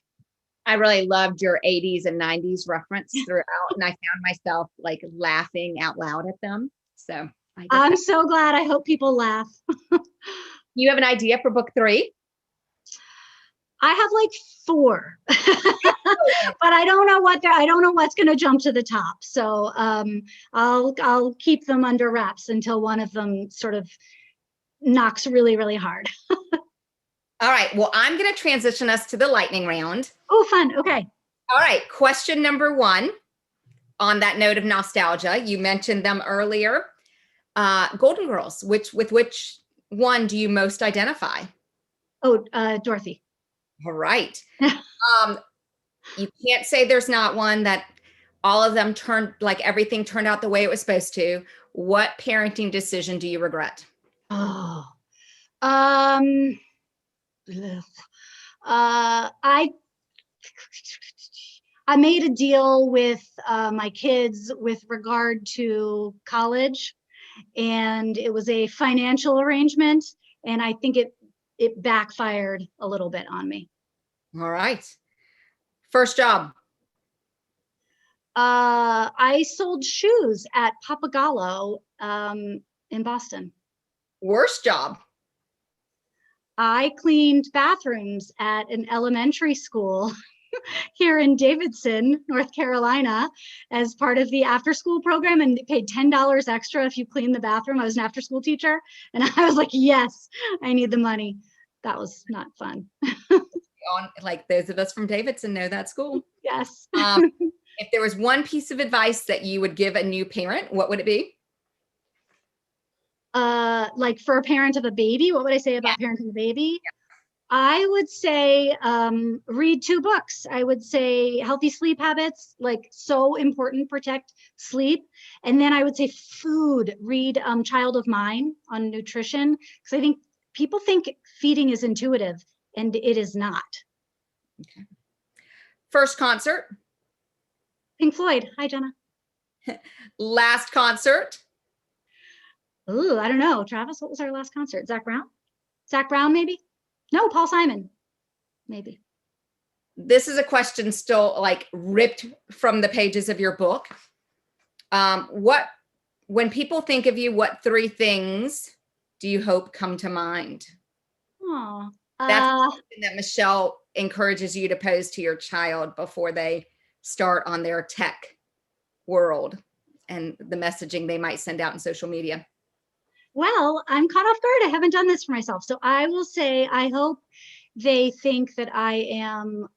I really loved your 80s and 90s reference throughout, and I found myself like laughing out loud at them. So I'm so glad. I hope people laugh. You have an idea for book 3? I have like 4, but I don't know what's going to jump to the top. So I'll keep them under wraps until one of them sort of knocks really, really hard. All right. Well, I'm going to transition us to the lightning round. Oh, fun. Okay. All right. Question number 1. On that note of nostalgia, you mentioned them earlier. Golden Girls, with which one do you most identify? Oh, Dorothy. All right. You can't say there's not one that all of them everything turned out the way it was supposed to. What parenting decision do you regret? Oh, ugh. I made a deal with my kids with regard to college, and it was a financial arrangement, and I think it backfired a little bit on me. All right. First job. I sold shoes at Papagallo in Boston. Worst job. I cleaned bathrooms at an elementary school here in Davidson, North Carolina, as part of the after school program, and paid $10 extra if you clean the bathroom. I was an after school teacher, and I was like, yes, I need the money. That was not fun. Like those of us from Davidson know that school. Yes. If there was one piece of advice that you would give a new parent, what would it be? Like for a parent of a baby, what would I say about parenting a baby? Yeah. I would say read 2 books. I would say Healthy Sleep Habits, like so important, protect sleep. And then I would say food, read Child of Mine on nutrition, because I think people think feeding is intuitive, and it is not. Okay. First concert? Pink Floyd. Hi, Jenna. Last concert? Ooh, I don't know. Travis, what was our last concert? Zach Brown? Zach Brown, maybe? No, Paul Simon, maybe. This is a question still like ripped from the pages of your book. When people think of you, what 3 things do you hope come to mind? Oh, that's something that Michelle encourages you to pose to your child before they start on their tech world and the messaging they might send out in social media. Well, I'm caught off guard. I haven't done this for myself. So I will say, I hope they think that I am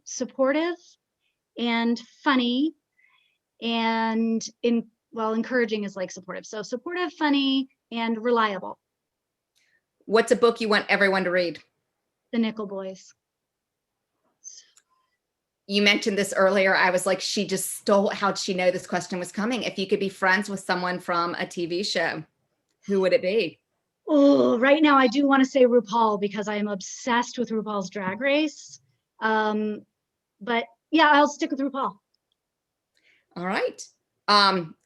supportive and funny and encouraging is like supportive. So supportive, funny, and reliable. What's a book you want everyone to read? The Nickel Boys. You mentioned this earlier. I was like, she just stole, how'd she know this question was coming? If you could be friends with someone from a TV show, who would it be? Oh, right now I do want to say RuPaul because I am obsessed with RuPaul's Drag Race. But yeah, I'll stick with RuPaul. All right.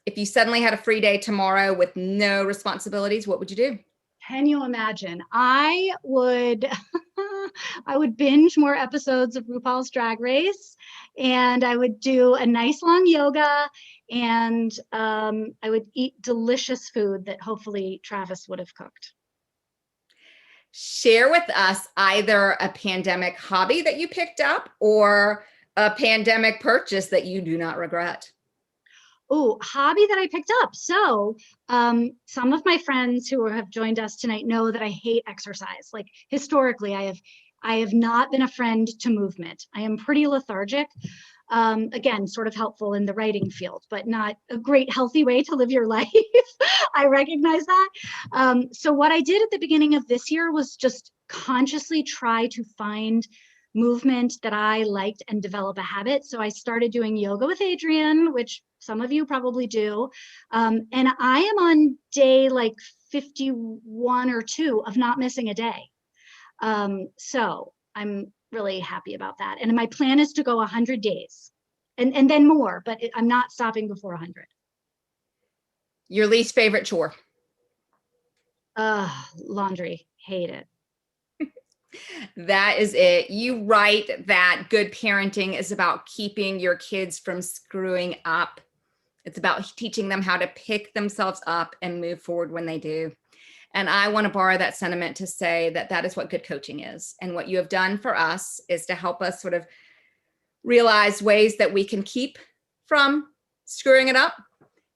If you suddenly had a free day tomorrow with no responsibilities, what would you do? Can you imagine? I would binge more episodes of RuPaul's Drag Race, and I would do a nice long yoga, and I would eat delicious food that hopefully Travis would have cooked. Share with us either a pandemic hobby that you picked up or a pandemic purchase that you do not regret. Oh, hobby that I picked up. So some of my friends who have joined us tonight know that I hate exercise. Like historically, I have not been a friend to movement. I am pretty lethargic. Again, sort of helpful in the writing field, but not a great healthy way to live your life. I recognize that. So what I did at the beginning of this year was just consciously try to find movement that I liked and develop a habit. So I started doing yoga with Adrienne, which some of you probably do. And I am on day like 51 or 2 of not missing a day. So I'm really happy about that. And my plan is to go 100 days and then more, but I'm not stopping before 100. Your least favorite chore? Laundry. Hate it. That is it. You write that good parenting is about keeping your kids from screwing up. It's about teaching them how to pick themselves up and move forward when they do. And I want to borrow that sentiment to say that that is what good coaching is. And what you have done for us is to help us sort of realize ways that we can keep from screwing it up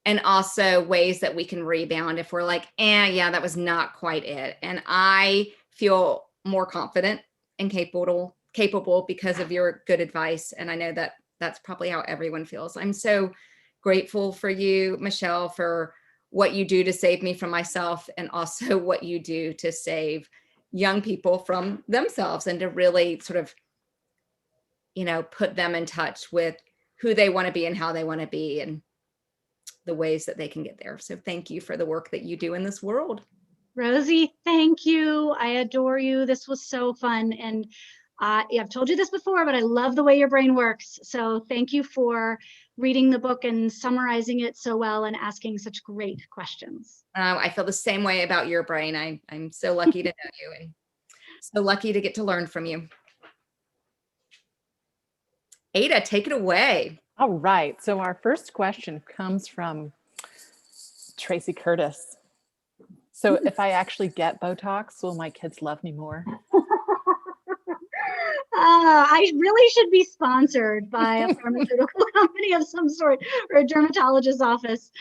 and also ways that we can rebound if we're like, yeah, that was not quite it. And I feel more confident and capable because of your good advice. And I know that that's probably how everyone feels. I'm so grateful for you, Michelle, for what you do to save me from myself, and also what you do to save young people from themselves, and to really sort of, put them in touch with who they want to be and how they want to be and the ways that they can get there. So thank you for the work that you do in this world. Rosie, thank you. I adore you. This was so fun. And I've told you this before, but I love the way your brain works. So thank you for reading the book and summarizing it so well and asking such great questions. I feel the same way about your brain. I'm so lucky to know you, and so lucky to get to learn from you. Ada, take it away. All right. So our first question comes from Tracy Curtis. So if I actually get Botox, will my kids love me more? I really should be sponsored by a pharmaceutical company of some sort, or a dermatologist's office.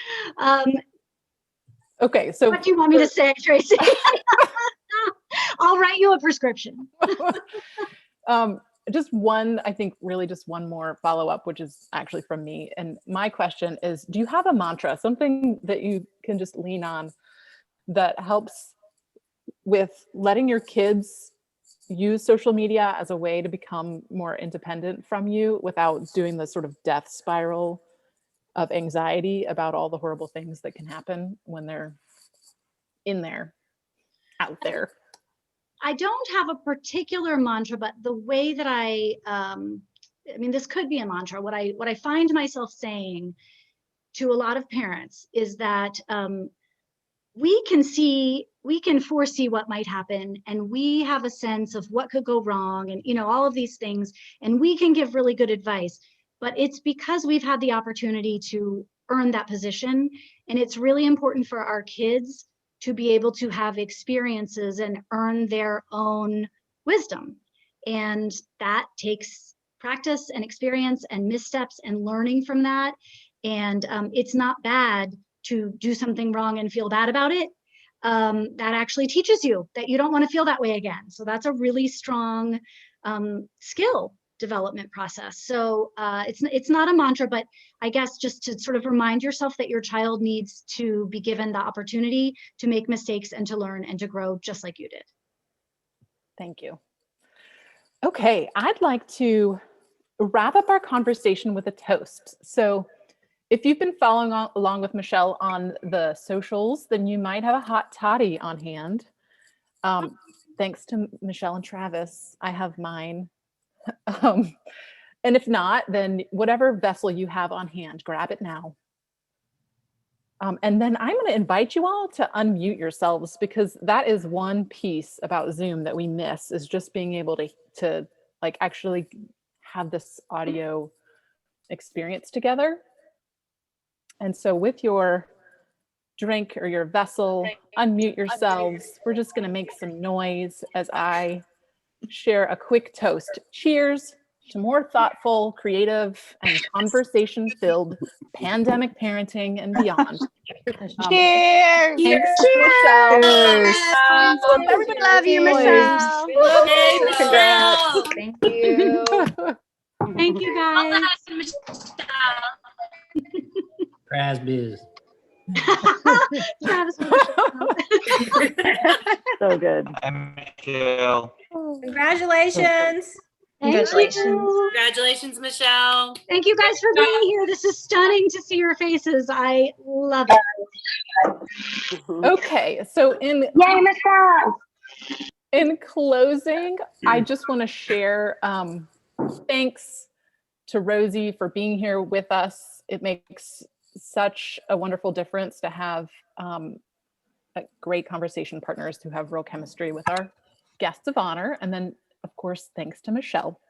Okay, so what do you want me to say, Tracy? I'll write you a prescription. Just one, I think really just one more follow-up, which is actually from me. And my question is, do you have a mantra, something that you can just lean on that helps with letting your kids use social media as a way to become more independent from you without doing the sort of death spiral of anxiety about all the horrible things that can happen when they're out there? I don't have a particular mantra, but the way that I mean, this could be a mantra. What I find myself saying to a lot of parents is that we can foresee what might happen, and we have a sense of what could go wrong, and all of these things, and we can give really good advice. But it's because we've had the opportunity to earn that position, and it's really important for our kids to be able to have experiences and earn their own wisdom. And that takes practice and experience and missteps and learning from that. And it's not bad to do something wrong and feel bad about it. That actually teaches you that you don't want to feel that way again. So that's a really strong skill development process. So it's not a mantra, but I guess just to sort of remind yourself that your child needs to be given the opportunity to make mistakes and to learn and to grow just like you did. Thank you. Okay, I'd like to wrap up our conversation with a toast. So if you've been following along with Michelle on the socials, then you might have a hot toddy on hand. Thanks to Michelle and Travis, I have mine. And if not, then whatever vessel you have on hand, grab it now. And then I'm going to invite you all to unmute yourselves, because that is one piece about Zoom that we miss, is just being able to like actually have this audio experience together. And so with your drink or your vessel, unmute yourselves. We're just going to make some noise as I share a quick toast. Cheers to more thoughtful, creative, and conversation-filled pandemic parenting and beyond. Cheers! Thanks, Michelle. Cheers. Everybody Love you, Michelle. Congrats. Thank you. Thank you, guys. Raspberries. Travis, So good. Hi, Michelle. Congratulations. Congratulations, Michelle. Thank you guys for being here. This is stunning to see your faces. I love it. Okay, so in closing, I just want to share thanks to Rosie for being here with us. It makes such a wonderful difference to have great conversation partners who have real chemistry with our guests of honor. And then, of course, thanks to Michelle.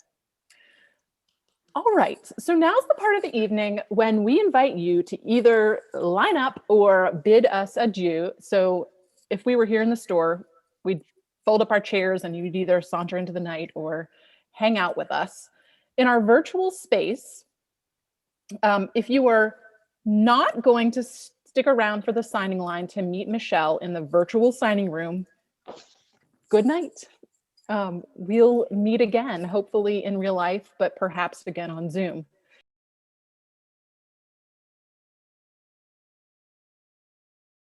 All right, so now's the part of the evening when we invite you to either line up or bid us adieu. So if we were here in the store, we'd fold up our chairs and you'd either saunter into the night or hang out with us. In our virtual space, if you were not going to stick around for the signing line to meet Michelle in the virtual signing room, good night. We'll meet again, hopefully in real life, but perhaps again on Zoom.